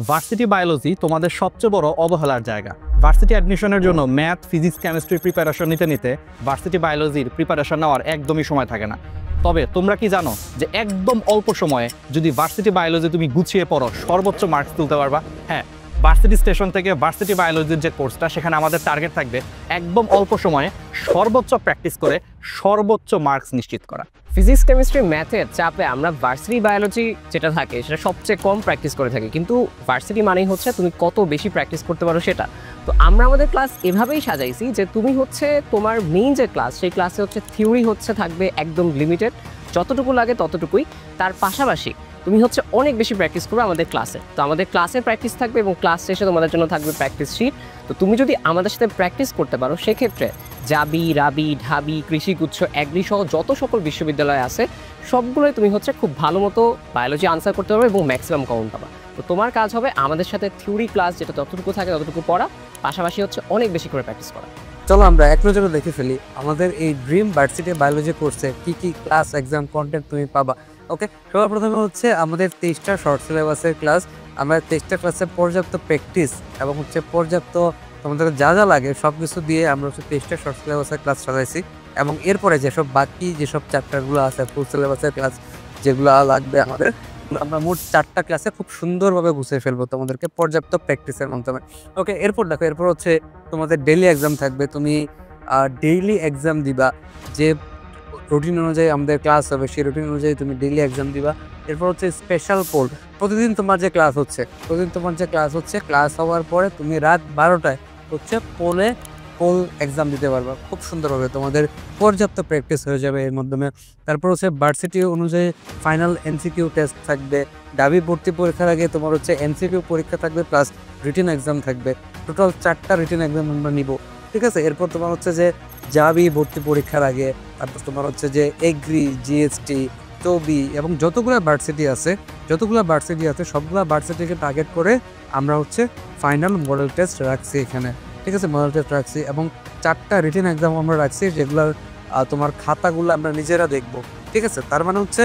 Varsity biology তোমাদের সবচেয়ে বড় অবহেলার জায়গা। ভার্সিটি অ্যাডমিশনের জন্য ম্যাথ, ফিজিক্স, কেমিস্ট্রি প্রিপারেশন নিতে ভার্সিটি বায়োলজির প্রিপারেশন নেওয়ার একদমই সময় থাকে না। তবে তোমরা কি জানো যে একদম অল্প সময়ে যদি ভার্সিটি বায়োলজি তুমি গুছিয়ে পড়ো, সর্বোচ্চ মার্কস তুলতে পারবা? হ্যাঁ, ভার্সিটি স্টেশন থেকে ভার্সিটি বায়োলজির যে কোর্সটা, সেখানে আমাদের টার্গেট থাকবে একদম অল্প সময়ে সর্বোচ্চ প্র্যাকটিস করে সর্বোচ্চ মার্কস নিশ্চিত করা। ফিজিক্স, কেমিস্ট্রি, ম্যাথের চাপে আমরা ভার্সিটি বায়োলজি যেটা থাকে সেটা সবচেয়ে কম প্র্যাকটিস করে থাকি, কিন্তু ভার্সিটি মানেই হচ্ছে তুমি কত বেশি প্র্যাকটিস করতে পারো সেটা। তো আমরা আমাদের ক্লাস এভাবেই সাজাইছি যে তুমি হচ্ছে তোমার মেইন যে ক্লাস, সেই ক্লাসে হচ্ছে থিওরি হচ্ছে থাকবে একদম লিমিটেড, যতটুকু লাগে ততটুকুই। তার পাশাপাশি তুমি হচ্ছে অনেক বেশি প্র্যাকটিস করবে আমাদের ক্লাসে। তো আমাদের ক্লাসে প্র্যাকটিস থাকবে এবং ক্লাস শেষে তোমাদের জন্য থাকবে প্র্যাকটিস শিট। তো তুমি যদি আমাদের সাথে প্র্যাকটিস করতে পারো, সেক্ষেত্রে জাবি, রাবি, ঢাবি, কৃষিগুচ্ছ, অ্যাগ্রি সহ যত সকল বিশ্ববিদ্যালয় আছে সবগুলোই তুমি হচ্ছে খুব ভালো মতো বায়োলজি আনসার করতে পারবে এবং ম্যাক্সিমাম কমন পাবা। তো তোমার কাজ হবে আমাদের সাথে থিওরি ক্লাস যেটা যতটুকু থাকে ততটুকু পড়া, পাশাপাশি হচ্ছে অনেক বেশি করে প্র্যাকটিস করা। চলো আমরা এক নজরে দেখে ফেলি আমাদের এই ড্রিম ভার্সিটি বায়োলজি কোর্সে কি কি ক্লাস, এক্সাম, কন্টেন্ট তুমি পাবা। ওকে, সবার প্রথমে হচ্ছে আমাদের 23টা শর্ট সিলেবাসের ক্লাস। আমরা 23টা ক্লাসে পর্যাপ্ত প্র্যাকটিস এবং হচ্ছে পর্যাপ্ত তোমাদের যা যা লাগে সব কিছু দিয়ে আমরা হচ্ছে 23টা শর্ট সিলেবাসের ক্লাস সাজাইছি। এবং এরপরে যেসব বাকি যেসব চ্যাপ্টারগুলো আছে ফুল সিলেবাসের ক্লাস যেগুলো লাগবে আমাদের, আমরা মোট 4টা ক্লাসে খুব সুন্দরভাবে গুছিয়ে ফেলবো তোমাদেরকে পর্যাপ্ত প্র্যাকটিসের মাধ্যমে। ওকে, এরপর দেখো, এরপর হচ্ছে তোমাদের ডেইলি এক্সাম থাকবে। তুমি ডেইলি এক্সাম দিবা, যে রুটিন অনুযায়ী আমাদের ক্লাস হবে সেই রুটিন অনুযায়ী তুমি ডেইলি এক্সাম দিবা। এরপর হচ্ছে স্পেশাল পোল। প্রতিদিন তোমার যে ক্লাস হচ্ছে, ক্লাস হওয়ার পরে তুমি রাত 12টায় হচ্ছে পোল এক্সাম দিতে পারবা খুব সুন্দরভাবে। তোমাদের পর্যাপ্ত প্র্যাকটিস হয়ে যাবে এর মাধ্যমে। তারপর হচ্ছে ভার্সিটি অনুযায়ী ফাইনাল এমসিকিউ টেস্ট থাকবে। ডাবি ভর্তি পরীক্ষার আগে তোমার হচ্ছে এমসিকিউ পরীক্ষা থাকবে, প্লাস রিটেন এক্সাম থাকবে। টোটাল 4টা রিটেন এক্সাম আমরা নিব, ঠিক আছে। এরপর তোমার হচ্ছে যে জাবি ভর্তি পরীক্ষার আগে, তারপর তোমার হচ্ছে যে এগ্রি, জিএসটি, টবি এবং যতগুলো ভার্সিটি আছে সবগুলো ভার্সিটিকে টার্গেট করে আমরা হচ্ছে ফাইনাল মডেল টেস্ট রাখছি এখানে, ঠিক আছে। মডেল টেস্ট রাখছি এবং 4টা রিটেন এক্সাম আমরা রাখছি, যেগুলোর তোমার খাতাগুলো আমরা নিজেরা দেখব, ঠিক আছে। তার মানে হচ্ছে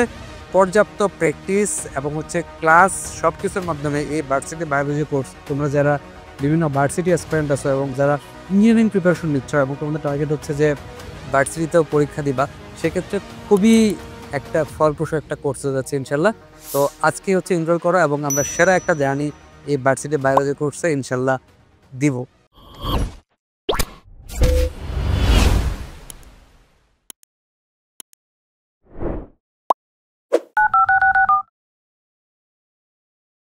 পর্যাপ্ত প্র্যাকটিস এবং হচ্ছে ক্লাস সব কিছুর মাধ্যমে এই ভার্সিটি বায়োলজি কোর্স, তোমরা যারা বিভিন্ন ভার্সিটি অ্যাসপিরেন্ট আছো এবং যারা ইঞ্জিনিয়ারিং প্রিপারেশন নিচ্ছ এবং তোমাদের টার্গেট হচ্ছে যে ভার্সিটিতেও পরীক্ষা দিবা, সেক্ষেত্রে খুবই একটা ফলপ্রসূ একটা কোর্স হয়ে যাচ্ছে ইনশাল্লাহ। তো আজকে হচ্ছে এনরোল করো এবং আমরা সেরা একটা জার্নি এই ভার্সিটি বায়োলজি কোর্সে ইনশাল্লাহ দিব।